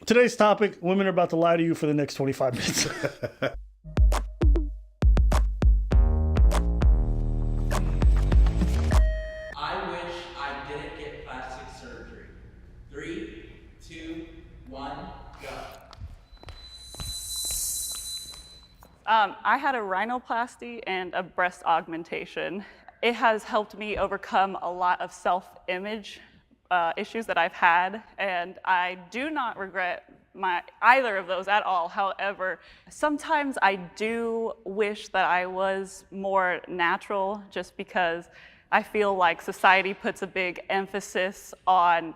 Today's topic, women are about to lie to you for the next 25 minutes. I wish I didn't get plastic surgery. 3, 2, 1, go. I had a rhinoplasty and a breast augmentation. It has helped me overcome a lot of self-image issues that I've had, and I do not regret either of those at all. However, sometimes I do wish that I was more natural, just because I feel like society puts a big emphasis on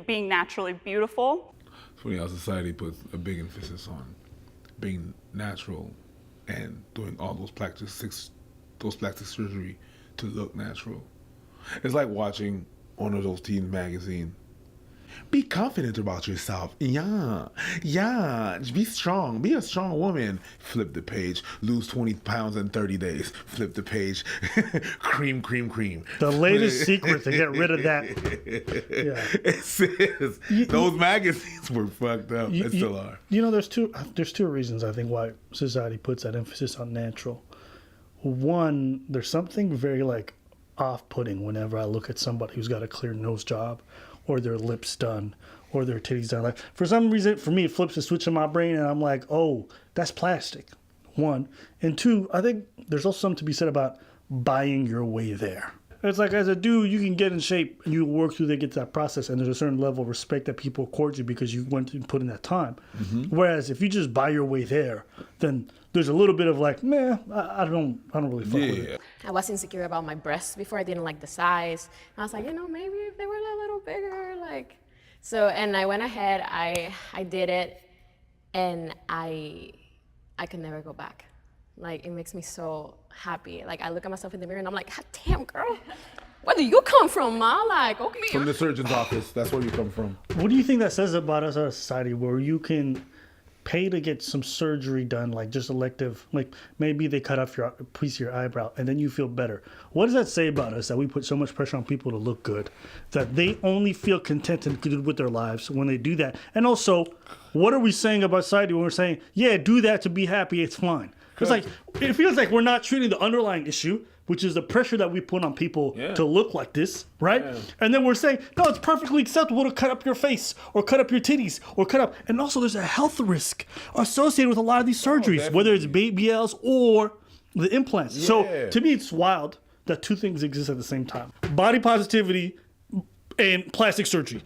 being naturally beautiful. It's funny how society puts a big emphasis on being natural and doing all those plastic surgery to look natural. It's like watching one of those teen magazines. Be confident about yourself. Yeah. Be strong. Be a strong woman. Flip the page. Lose 20 pounds in 30 days. Flip the page. cream. The latest secret to get rid of that. Yeah. It says those magazines were fucked up. They still are. There's two reasons I think why society puts that emphasis on natural. One, there's something very off-putting whenever I look at somebody who's got a clear nose job, or their lips done, or their titties done. For some reason, for me, it flips a switch in my brain, and I'm like, oh, that's plastic. One. And two, I think there's also something to be said about buying your way there. It's like, as a dude, you can get in shape, and you work through to get to that process, and there's a certain level of respect that people accord you because you went and put in that time. Mm-hmm. Whereas if you just buy your way there, then there's a little bit of I don't really fuck with it. I was insecure about my breasts before. I didn't like the size. And I was like, maybe if they were a little bigger, So, and I went ahead, I did it, and I could never go back. It makes me so happy. I look at myself in the mirror and I'm like, God damn, girl, where do you come from, ma? Okay. From the surgeon's office, that's where you come from. What do you think that says about us as a society, where you can pay to get some surgery done, just elective, maybe they cut off your piece of your eyebrow and then you feel better? What does that say about us, that we put so much pressure on people to look good, that they only feel content and good with their lives when they do that? And also, what are we saying about society when we're saying, yeah, do that to be happy, it's fine? It's it feels like we're not treating the underlying issue, which is the pressure that we put on people to look like this, right? Yeah. And then we're saying, no, it's perfectly acceptable to cut up your face or cut up your titties or cut up. And also there's a health risk associated with a lot of these surgeries, whether it's BBLs or the implants. Yeah. So to me, it's wild that two things exist at the same time. Body positivity and plastic surgery.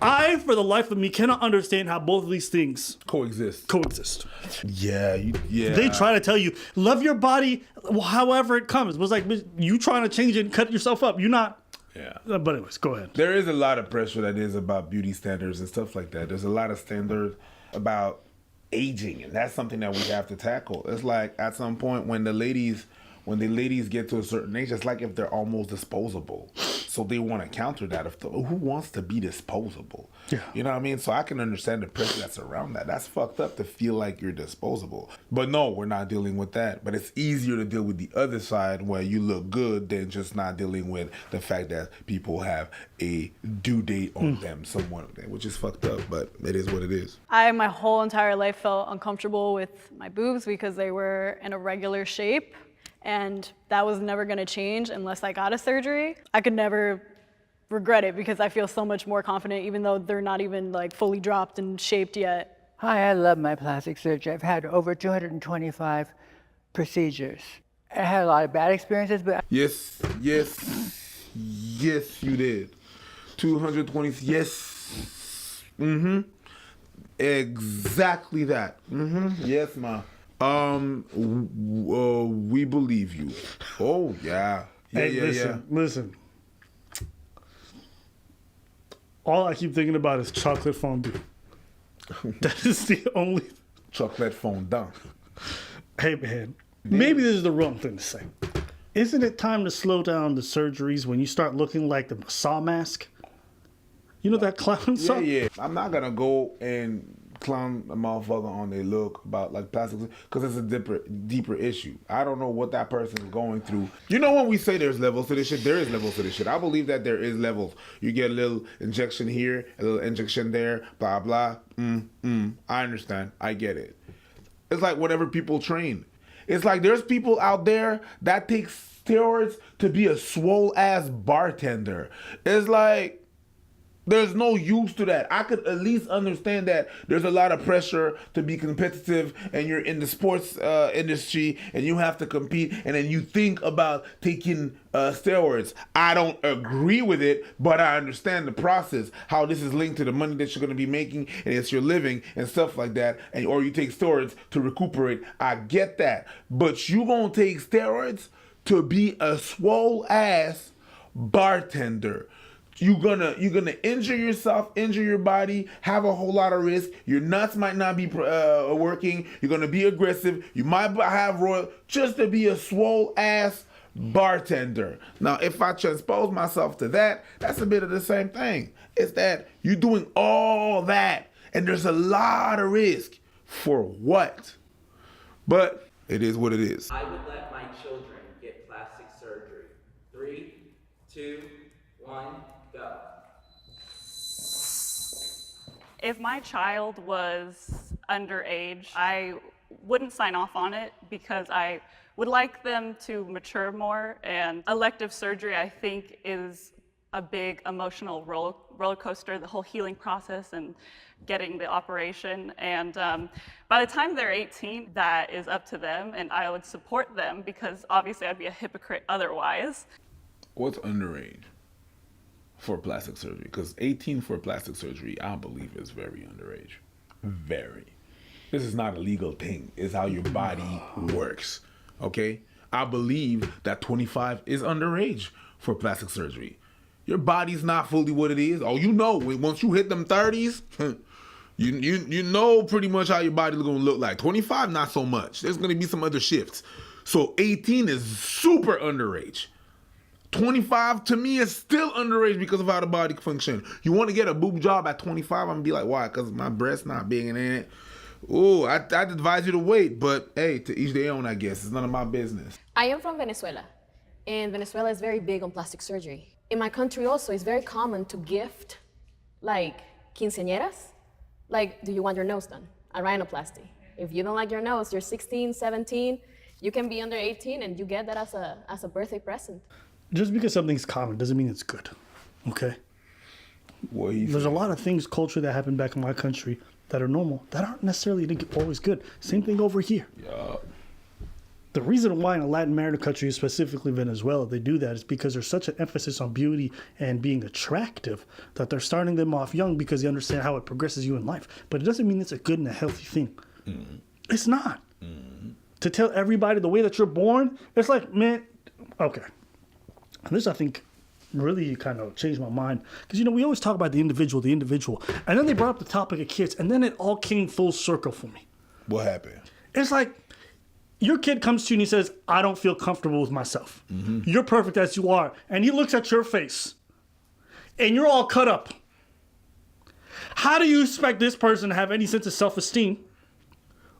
I, for the life of me, cannot understand how both of these things coexist. Yeah. They try to tell you, love your body however it comes. It was you trying to change it and cut yourself up. You're not. Yeah. But anyways, go ahead. There is a lot of pressure that is about beauty standards and stuff like that. There's a lot of standards about aging, and that's something that we have to tackle. It's at some point when the ladies get to a certain age, it's like if they're almost disposable. So they want to counter that. Who wants to be disposable? Yeah. You know what I mean? So I can understand the pressure that's around that. That's fucked up to feel like you're disposable. But no, we're not dealing with that. But it's easier to deal with the other side where you look good than just not dealing with the fact that people have a due date on them somewhat, which is fucked up, but it is what it is. I, my whole entire life, felt uncomfortable with my boobs because they were in a regular shape. And that was never gonna change unless I got a surgery. I could never regret it because I feel so much more confident, even though they're not even fully dropped and shaped yet. Hi, I love my plastic surgery. I've had over 225 procedures. I had a lot of bad experiences, but... Yes, you did. 220, yes. Exactly that. Yes, ma. We believe you. Oh, yeah. Listen. All I keep thinking about is chocolate fondue. That is the only... Chocolate fondant. Hey, man. Maybe this is the wrong thing to say. Isn't it time to slow down the surgeries when you start looking like the Saw mask? You know that clown Saw? Yeah. I'm not going to go and clown a motherfucker on their look about like plastic, because it's a deeper issue. I don't know what that person is going through. You know, when we say there's levels to this shit, there is levels to this shit. I believe that there is levels. You get a little injection here, a little injection there, blah blah. I understand. I get it. It's like whatever people train. It's like there's people out there that take steroids to be a swole ass bartender. It's like there's no use to that. I could at least understand that there's a lot of pressure to be competitive and you're in the sports industry and you have to compete and then you think about taking steroids. I don't agree with it, but I understand the process, how this is linked to the money that you're going to be making and it's your living and stuff like that, and or you take steroids to recuperate. I get that. But you going to take steroids to be a swole ass bartender. You're gonna injure yourself, injure your body, have a whole lot of risk. Your nuts might not be working. You're gonna be aggressive. You might have royal just to be a swole ass bartender. Now, if I transpose myself to that, that's a bit of the same thing. It's that you're doing all that, and there's a lot of risk for what? But it is what it is. I would let my children get plastic surgery. 3, 2, 1, go. If my child was underage, I wouldn't sign off on it because I would like them to mature more, and elective surgery, I think, is a big emotional roller coaster, the whole healing process and getting the operation. And by the time they're 18, that is up to them, and I would support them because obviously I'd be a hypocrite otherwise. What's underage for plastic surgery? Because 18 for plastic surgery, I believe, is very underage. Very. This is not a legal thing. It's how your body works. Okay? I believe that 25 is underage for plastic surgery. Your body's not fully what it is. Oh, you know, once you hit them 30s, you know pretty much how your body's gonna look like. 25, not so much. There's gonna be some other shifts. So 18 is super underage. 25 to me is still underage because of how the body function. You want to get a boob job at 25? I'm gonna be like, why? Because my breast's not big in it. Oh, I'd advise you to wait, but hey, to each their own, I guess. It's none of my business. I am from Venezuela, and Venezuela is very big on plastic surgery. In my country also, it's very common to gift, like, quinceañeras. Like, do you want your nose done? A rhinoplasty. If you don't like your nose, you're 16, 17, you can be under 18, and you get that as a birthday present. Just because something's common doesn't mean it's good, okay? There's a lot of things, culture that happen back in my country that are normal, that aren't necessarily always good. Same thing over here. Yeah. The reason why in a Latin American country, specifically Venezuela, they do that is because there's such an emphasis on beauty and being attractive that they're starting them off young because they understand how it progresses you in life. But it doesn't mean it's a good and a healthy thing. Mm-hmm. It's not. Mm-hmm. To tell everybody the way that you're born, it's like, man, okay. And this, I think, really kind of changed my mind. Because, you know, we always talk about the individual. And then they brought up the topic of kids, and then it all came full circle for me. What happened? It's like, your kid comes to you and he says, I don't feel comfortable with myself. Mm-hmm. You're perfect as you are. And he looks at your face, and you're all cut up. How do you expect this person to have any sense of self-esteem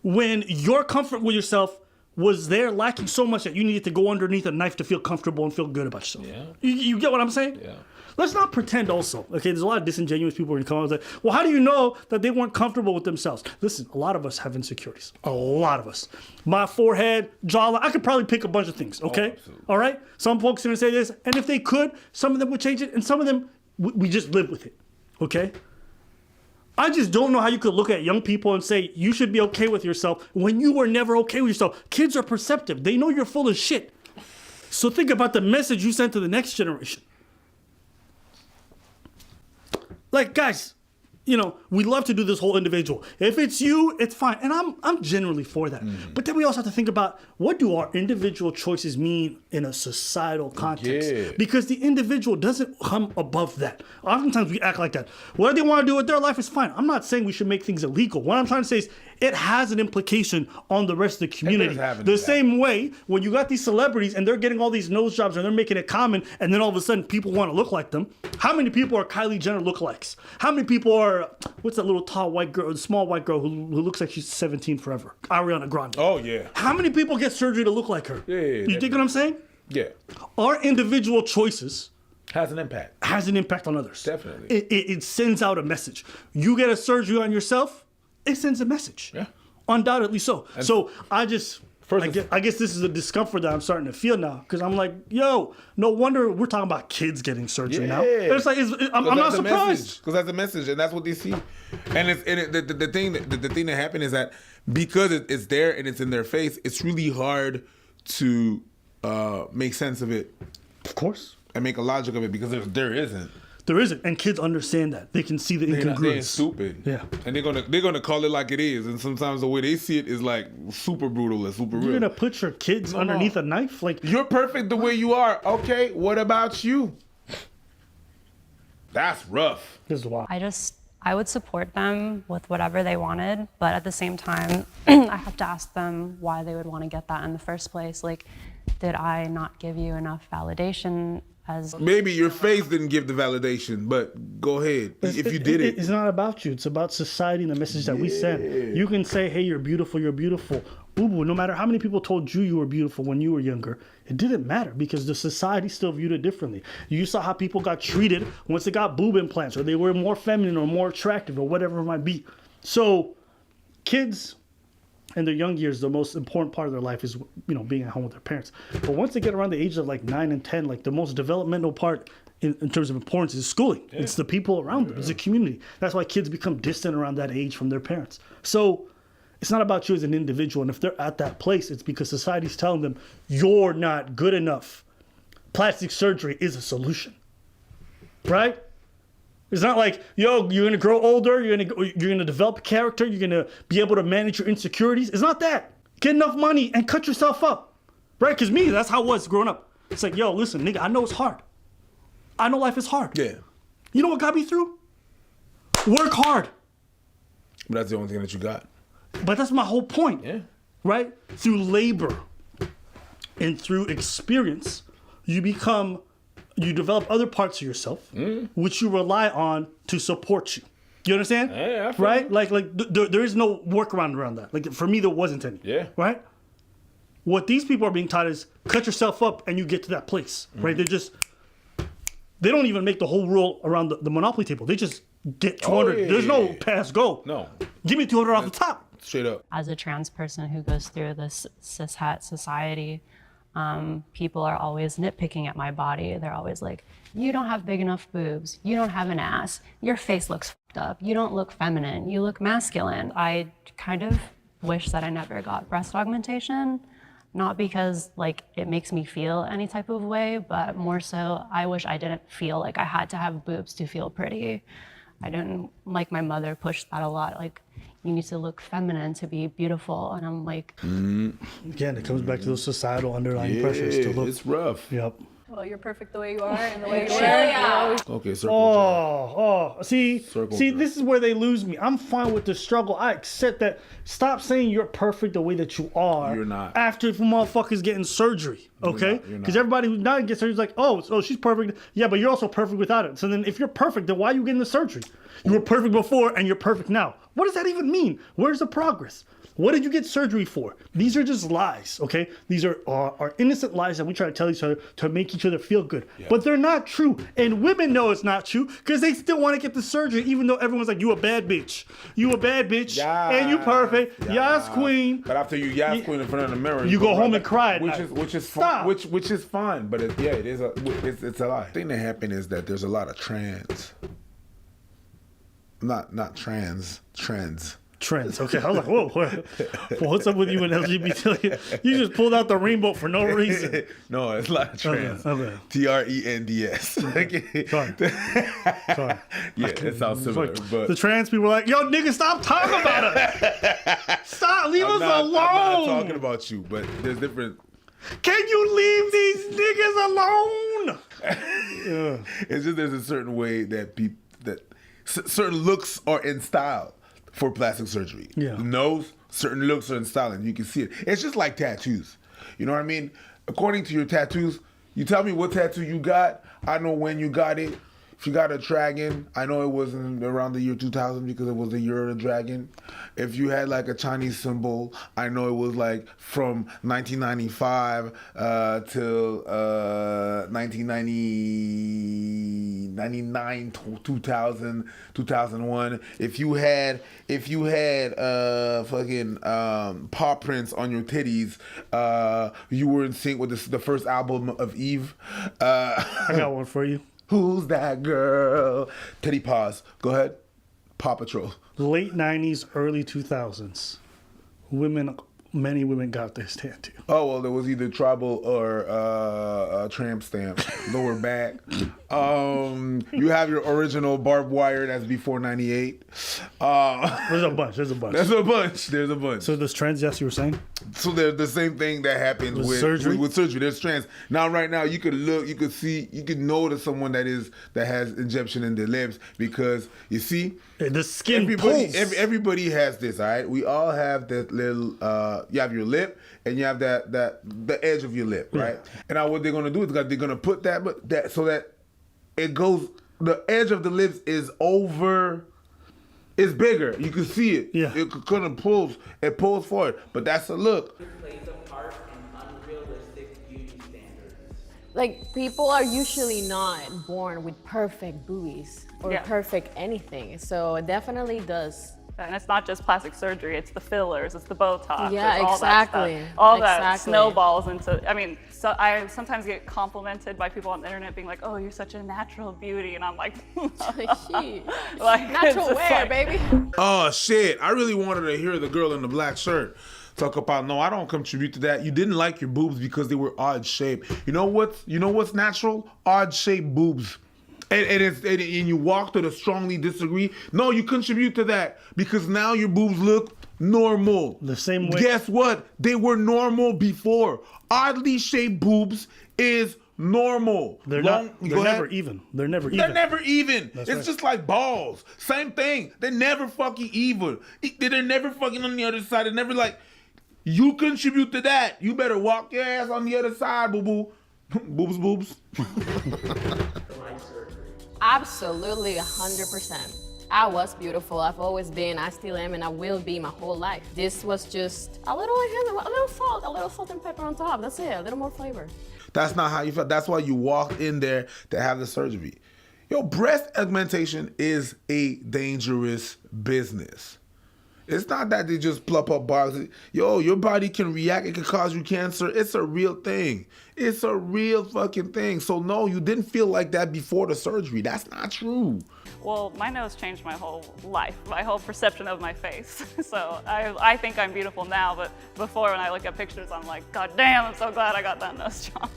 when your comfort with yourself was there lacking so much that you needed to go underneath a knife to feel comfortable and feel good about yourself? Yeah. You get what I'm saying? Yeah. Let's not pretend also. Okay, there's a lot of disingenuous people in the comments like, well, how do you know that they weren't comfortable with themselves? Listen, a lot of us have insecurities. A lot of us. My forehead, jawline, I could probably pick a bunch of things, okay? All right? Some folks are going to say this, and if they could, some of them would change it, and some of them, we just live with it, okay? I just don't know how you could look at young people and say you should be okay with yourself when you were never okay with yourself. Kids are perceptive. They know you're full of shit. So think about the message you sent to the next generation. Like, guys, you know, we love to do this whole individual. If it's you, it's fine. And I'm generally for that. Mm. But then we also have to think about, what do our individual choices mean in a societal context? Yeah. Because the individual doesn't come above that. Oftentimes we act like that. What they want to do with their life is fine. I'm not saying we should make things illegal. What I'm trying to say is it has an implication on the rest of the community. The same way when you got these celebrities and they're getting all these nose jobs and they're making it common, and then all of a sudden people want to look like them. How many people are Kylie Jenner lookalikes? How many people are or what's that little tall white girl, small white girl who looks like she's 17 forever? Ariana Grande. Oh yeah. How many people get surgery to look like her? Yeah, You dig what I'm saying? Yeah. Our individual choices Has an impact. has an impact on others. Definitely. It sends out a message. You get a surgery on yourself, it sends a message. Yeah. Undoubtedly so. So I just, First I guess this is a discomfort that I'm starting to feel now because I'm like, yo, no wonder we're talking about kids getting surgery now. Yeah. It's like I'm not surprised. Because that's a message, and that's what they see. And the thing that happened is that because it's there and it's in their face, it's really hard to make sense of it Of course. and make a logic of it because there isn't. There isn't, and kids understand that. They can see the They ain't incongruence. stupid. Yeah. And they're gonna call it like it is, and sometimes the way they see it is like super brutal and super You're real. gonna put your kids underneath a knife, like You're perfect the way you are. Okay, what about you? That's rough. this is wild. I would support them with whatever they wanted, but at the same time, I have to ask them why they would want to get that in the first place. Like, did I not give you enough validation as... Maybe your face didn't give the validation, but go ahead. If you did it. It's not about you. It's about society and the message that we send. You can say, hey, you're beautiful, you're beautiful. Boo-boo, no matter how many people told you were beautiful when you were younger, it didn't matter because the society still viewed it differently. You saw how people got treated once they got boob implants or they were more feminine or more attractive or whatever it might be. So kids in their young years, the most important part of their life is, being at home with their parents. But once they get around the age of like 9 and 10, like the most developmental part in terms of importance is schooling. Yeah. It's the people around them. It's the community. That's why kids become distant around that age from their parents. So it's not about you as an individual. And if they're at that place, it's because society's telling them you're not good enough. Plastic surgery is a solution, right? It's not like, yo, you're gonna grow older, you're gonna develop character, you're gonna be able to manage your insecurities. It's not that. Get enough money and cut yourself up, right? Because me, that's how it was growing up. It's like, yo, listen, nigga, I know it's hard. I know life is hard. Yeah. You know what got me through? Work hard. But that's the only thing that you got. But that's my whole point, Yeah. right? Through labor and through experience, you develop other parts of yourself, which you rely on to support you. You understand? Yeah, I feel right? you. Like there is no workaround around that. Like for me, there wasn't any. Yeah. Right? What these people are being taught is cut yourself up and you get to that place, right? They don't even make the whole rule around the Monopoly table. They just get 200. yeah, There's yeah, no yeah. pass go. No. Give me 200 off the top. Straight up. As a trans person who goes through this cishet society, people are always nitpicking at my body. They're always like, you don't have big enough boobs. You don't have an ass. Your face looks fucked up. You don't look feminine. You look masculine. I kind of wish that I never got breast augmentation, not because like it makes me feel any type of way, but more so I wish I didn't feel like I had to have boobs to feel pretty. I didn't, like my mother pushed that a lot. Like, you need to look feminine to be beautiful. And I'm like... Again, it comes back to those societal underlying pressures to look. It's rough. Yep. Well, you're perfect the way you are and the way you are. Yeah. Okay, circle jerk. See, Circle see, jerk. this is where they lose me. I'm fine with the struggle. I accept that. Stop saying you're perfect the way that you are. You're not. After motherfuckers getting surgery, okay? You're not. Because everybody who's not getting surgery is like, oh, she's perfect. Yeah, but you're also perfect without it. So then, if you're perfect, then why are you getting the surgery? You were perfect before, and you're perfect now. What does that even mean? Where's the progress? What did you get surgery for? These are just lies, okay? These are innocent lies that we try to tell each other to make each other feel good. Yeah. But they're not true. And women know it's not true because they still want to get the surgery even though everyone's like, you a bad bitch. You a bad bitch. Yeah. And you perfect. Yas queen. But after you yas queen in front of the mirror, You go home and cry at which night. is fine. Stop. Which is fine, but it is it's a lie. The thing that happened is that there's a lot of trends. Not trends. Trends. Okay, I was like, whoa, what's up with you and LGBT? You just pulled out the rainbow for no reason. No, it's a lot of trends. Okay. Trends. Okay. Sorry. Yeah, it sounds similar, but the trans people are like, yo, nigga, stop talking about us. Stop, leave us alone. I'm not talking about you, but there's different. Can you leave these niggas alone? It's just there's a certain way that certain looks are in style for plastic surgery. Yeah. The nose, certain looks are in style, and you can see it. It's just like tattoos. You know what I mean? According to your tattoos, you tell me what tattoo you got. I know when you got it. if you got a dragon, I know it wasn't around the year 2000 because it was the year of the dragon. If you had like a Chinese symbol, I know it was like from 1995 till 1999, 2000, 2001. If you had fucking paw prints on your titties, you were in sync with the first album of Eve. I got one for you. Who's that girl? Titty paws. Go ahead. Paw Patrol. Late 90s, early 2000s. Many women got this tattoo. Oh, well, there was either tribal or tramp stamp, lower back. You have your original barbed wire that's before 98. There's a bunch. There's a bunch. So there's trends, yes, you were saying? So there's the same thing that happens with surgery. With surgery. There's trends. Now, right now, you could look, you could see, you could notice someone that has injection in their lips because you see, the skin pulls. Everybody has this, all right? We all have that little. You have your lip and you have the edge of your lip, right? Yeah. And now what they're gonna do is they're gonna put that so that it goes. The edge of the lips is over. It's bigger. You can see it. Yeah. It kind of pulls. It pulls forward, but that's a look. Plays a part in unrealistic beauty standards. Like, people are usually not born with perfect boobies or perfect anything. So it definitely does. And it's not just plastic surgery, it's the fillers, it's the Botox, Yeah, it's all exactly. that stuff. All that Exactly. snowballs into, I mean, so I sometimes get complimented by people on the internet being like, oh, you're such a natural beauty. And I'm like, Natural wear, baby. Oh shit! I really wanted to hear the girl in the black shirt talk about. No, I don't contribute to that. You didn't like your boobs because they were odd shaped. You know what's natural? Odd shaped boobs. And you walk to the strongly disagree. No, you contribute to that because now your boobs look normal. The same way. Guess what? They were normal before. Oddly shaped boobs is normal. They're never even. They're never even. They're never even. That's it's right. just like balls. Same thing. They're never fucking even. They're never fucking on the other side. They're never like, you contribute to that. You better walk your ass on the other side, boo-boo. Boobs. Absolutely, 100%. I was beautiful. I've always been. I still am, and I will be my whole life. This was just a little salt and pepper on top. That's it. A little more flavor. That's not how you felt. That's why you walked in there to have the surgery. Yo, breast augmentation is a dangerous business. It's not that they just plop up boxes. Yo, your body can react. It can cause you cancer. It's a real thing. It's a real fucking thing. So no, you didn't feel like that before the surgery. That's not true. well, my nose changed my whole life, my whole perception of my face. So I think I'm beautiful now, but before when I look at pictures, I'm like, God damn, I'm so glad I got that nose job.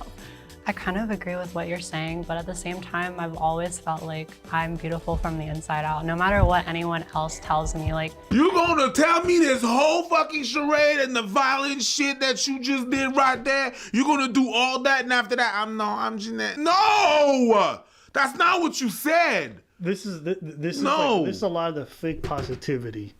I kind of agree with what you're saying, but at the same time, I've always felt like I'm beautiful from the inside out. No matter what anyone else tells me, like, You gonna tell me this whole fucking charade and the violent shit that you just did right there? You gonna do all that and after that, I'm Jeanette. No! That's not what you said. This is No. this is a lot of the fake positivity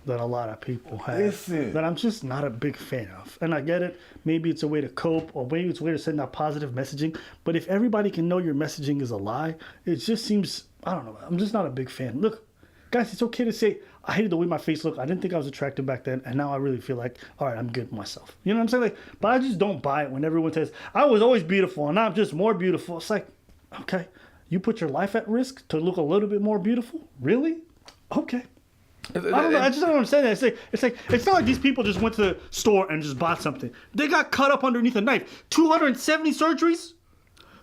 that a lot of people have Listen. that I'm just not a big fan of. And I get it. Maybe it's a way to cope, or maybe it's a way to send out positive messaging. But if everybody can know your messaging is a lie, it just seems, I don't know. I'm just not a big fan. Look, guys, it's okay to say, I hated the way my face looked. I didn't think I was attractive back then. And now I really feel like, all right, I'm good with myself. You know what I'm saying? Like, but I just don't buy it when everyone says, I was always beautiful and now I'm just more beautiful. It's like, okay, you put your life at risk to look a little bit more beautiful? Really? Okay. I don't know. I just don't understand that. It's not like these people just went to the store and just bought something. They got cut up underneath a knife. 270 surgeries?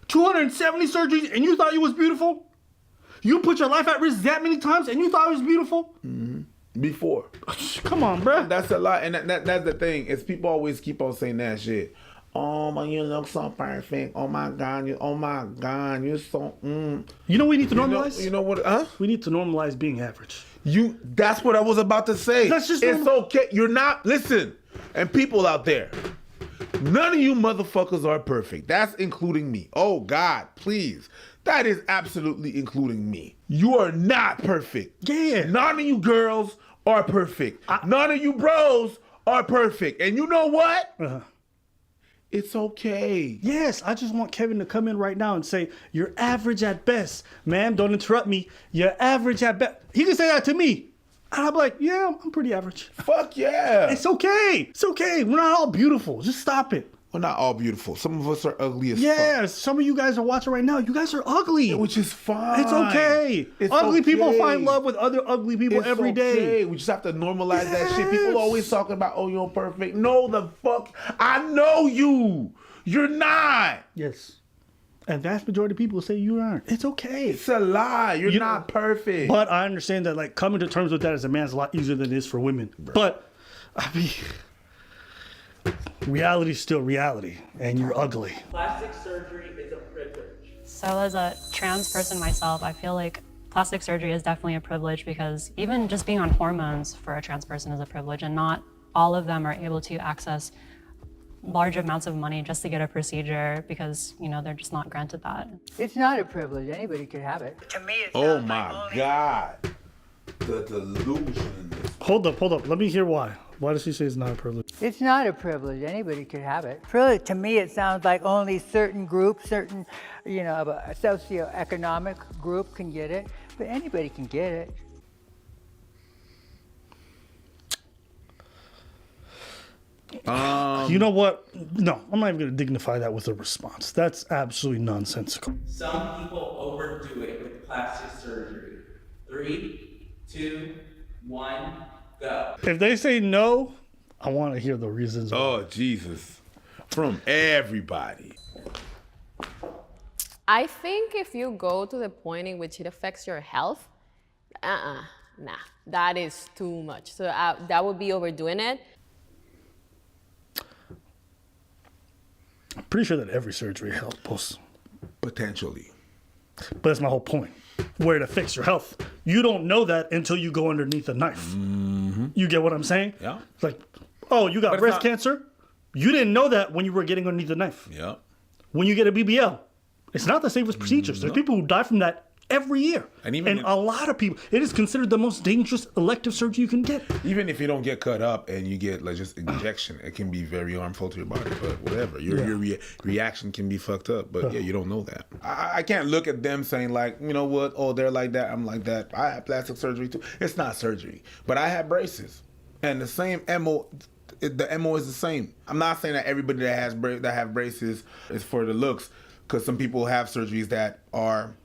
270 surgeries and you thought you was beautiful? You put your life at risk that many times and you thought it was beautiful? Before. Come on, bro. That's a lot. And that's the thing, is people always keep on saying that shit. Oh my, you look so perfect. Oh my God, you're so. You know what we need to normalize? You know what? Huh? We need to normalize being average. That's what I was about to say. That's just it's okay. You're not. Listen, and people out there, none of you motherfuckers are perfect. That's including me. Oh God, please. That is absolutely including me. You are not perfect. Yeah. None of you girls are perfect. None of you bros are perfect. And you know what? It's okay. Yes, I just want Kevin to come in right now and say, you're average at best. Ma'am, don't interrupt me. You're average at best. He can say that to me. And I'm like, yeah, I'm pretty average. Fuck yeah. It's okay. It's okay. We're not all beautiful. Just stop it. We're not all beautiful. Some of us are ugly as fuck. Yeah, some of you guys are watching right now. You guys are ugly. Which is fine. It's okay. It's Ugly people okay. find love with other ugly people every day. We just have to normalize that shit. People always talking about, oh, you're perfect. No, the fuck. I know you. You're not. Yes. And vast majority of people say you aren't. It's okay. It's a lie. You're You- not perfect. But I understand that like coming to terms with that as a man is a lot easier than it is for women. But I mean, reality's still reality, and you're ugly. Plastic surgery is a privilege. So as a trans person myself, I feel like plastic surgery is definitely a privilege because even just being on hormones for a trans person is a privilege, and not all of them are able to access large amounts of money just to get a procedure because, you know, they're just not granted that. It's not a privilege. Anybody could have it. To me, it Oh sounds like my only God. The delusion in this. Hold up. Let me hear why. Why does she say it's not a privilege? It's not a privilege. Anybody could have it. Privilege, to me, it sounds like only certain groups, certain, of a socioeconomic group can get it, but anybody can get it. You know what? No, I'm not even going to dignify that with a response. That's absolutely nonsensical. Some people overdo it with plastic surgery. 3, 2, 1, go. If they say no, I want to hear the reasons. Oh, Jesus. From everybody. I think if you go to the point in which it affects your health, nah, that is too much. So that would be overdoing it. I'm pretty sure that every surgery helps. Potentially. But that's my whole point. Where it affects your health. You don't know that until you go underneath a knife. Mm-hmm. You get what I'm saying? Yeah. It's like, oh, you got But it's breast not- cancer? You didn't know that when you were getting underneath the knife. Yeah. When you get a BBL, it's not the safest procedures. There's people who die from that every year. And even a lot of people, it is considered the most dangerous elective surgery you can get. Even if you don't get cut up and you get like just injection, it can be very harmful to your body. But whatever, your reaction can be fucked up. But yeah, you don't know that. I can't look at them saying like, you know what? Oh, they're like that. I'm like that. I had plastic surgery too. It's not surgery, but I had braces, and the same MO. The MO is the same. I'm not saying that everybody that have braces is for the looks. Because some people have surgeries that are,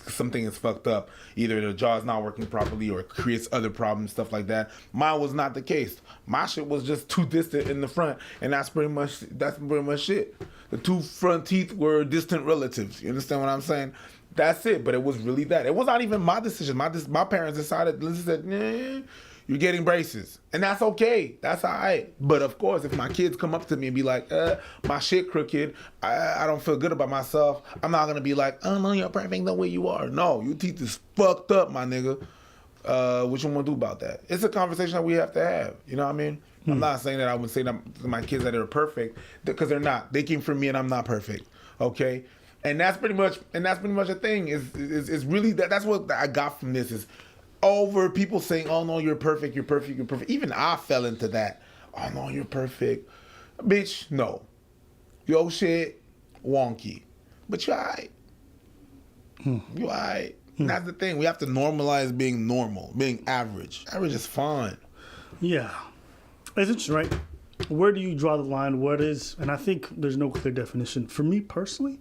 something is fucked up. Either the jaw's not working properly or it creates other problems, stuff like that. Mine was not the case. My shit was just too distant in the front, and that's pretty much it. The two front teeth were distant relatives. You understand what I'm saying? That's it. But it was really that. It was not even my decision. My parents decided, nah, you're getting braces. And that's okay. That's all right. But of course, if my kids come up to me and be like, my shit crooked, I don't feel good about myself, I'm not going to be like, oh, no, you're perfect the way you are. No, your teeth is fucked up, my nigga. What you want to do about that? It's a conversation that we have to have. You know what I mean? I'm not saying that I would say that to my kids that they're perfect, because they're not. They came from me and I'm not perfect. Okay? And that's pretty much a thing. Is really that's what I got from this is over people saying, oh no, you're perfect. Even I fell into that. Oh no, you're perfect. Bitch, no. Yo shit, wonky. But you're alright. You're alright. That's the thing. We have to normalize being normal, being average. Average is fine. Yeah. It's interesting, right? Where do you draw the line? What is, and I think there's no clear definition. For me personally,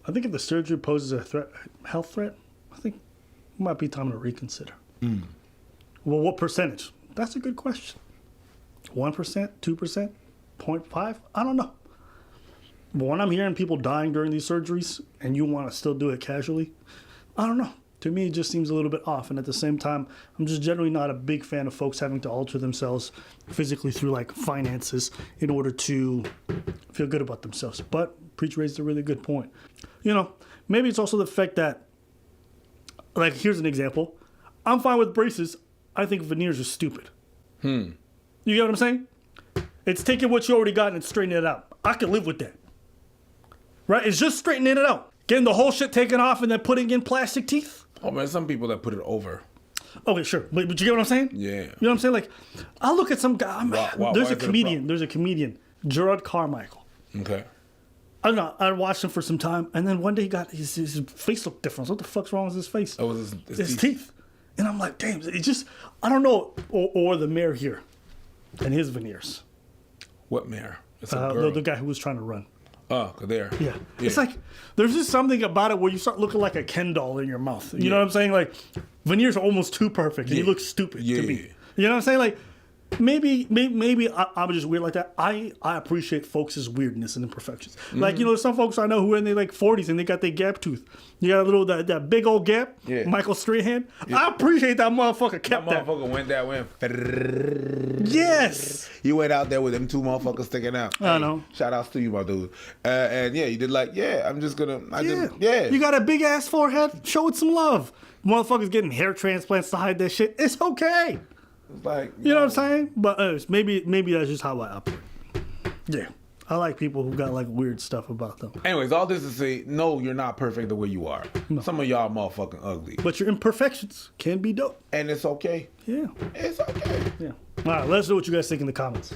I think if the surgery poses a health threat, I think it might be time to reconsider. Well, what percentage? That's a good question. 1%, 2%, 0.5%? I don't know. But when I'm hearing people dying during these surgeries and you want to still do it casually, I don't know. To me, it just seems a little bit off. And at the same time, I'm just generally not a big fan of folks having to alter themselves physically through like finances in order to feel good about themselves. But Preach raised a really good point. Maybe it's also the fact that, like, here's an example. I'm fine with braces. I think veneers are stupid. You get what I'm saying? It's taking what you already got and straightening it out. I can live with that. Right? It's just straightening it out. Getting the whole shit taken off and then putting in plastic teeth. Oh man, some people that put it over. Okay, sure. But you get what I'm saying? Yeah. You know what I'm saying? Like, I look at some guy. Why There's is a it a comedian. problem? There's a comedian Gerard Carmichael. Okay. I don't know. I watched him for some time, and then one day he got his face looked different. What the fuck's wrong with his face? Oh, his His teeth. And I'm like, damn, it just, I don't know. Or the mayor here and his veneers. What mayor? It's a girl. The guy who was trying to run. Oh, there. Yeah. It's like, there's just something about it where you start looking like a Ken doll in your mouth. You know what I'm saying? Like, veneers are almost too perfect, and you look stupid to me. You know what I'm saying? Like, maybe I'm just weird like that. I appreciate folks' weirdness and imperfections. Like, you know, some folks I know who are in their like 40s and they got their gap tooth. You got a little that big old gap. Yeah. Michael Strahan. I appreciate that motherfucker kept that. Motherfucker went that way. Yes. You went out there with them two motherfuckers sticking out. I know. Shout outs to you, my dude. And yeah, you did like, I'm just gonna, Yeah. You got a big ass forehead. Show it some love. Motherfuckers getting hair transplants to hide that shit. It's okay. It's like, You know what I'm saying? But maybe that's just how I operate. Yeah. I like people who got like weird stuff about them. Anyways, all this to say, no, you're not perfect the way you are. No. Some of y'all motherfucking ugly. But your imperfections can be dope. And it's okay. Yeah. It's okay. Yeah. All right, let us know what you guys think in the comments.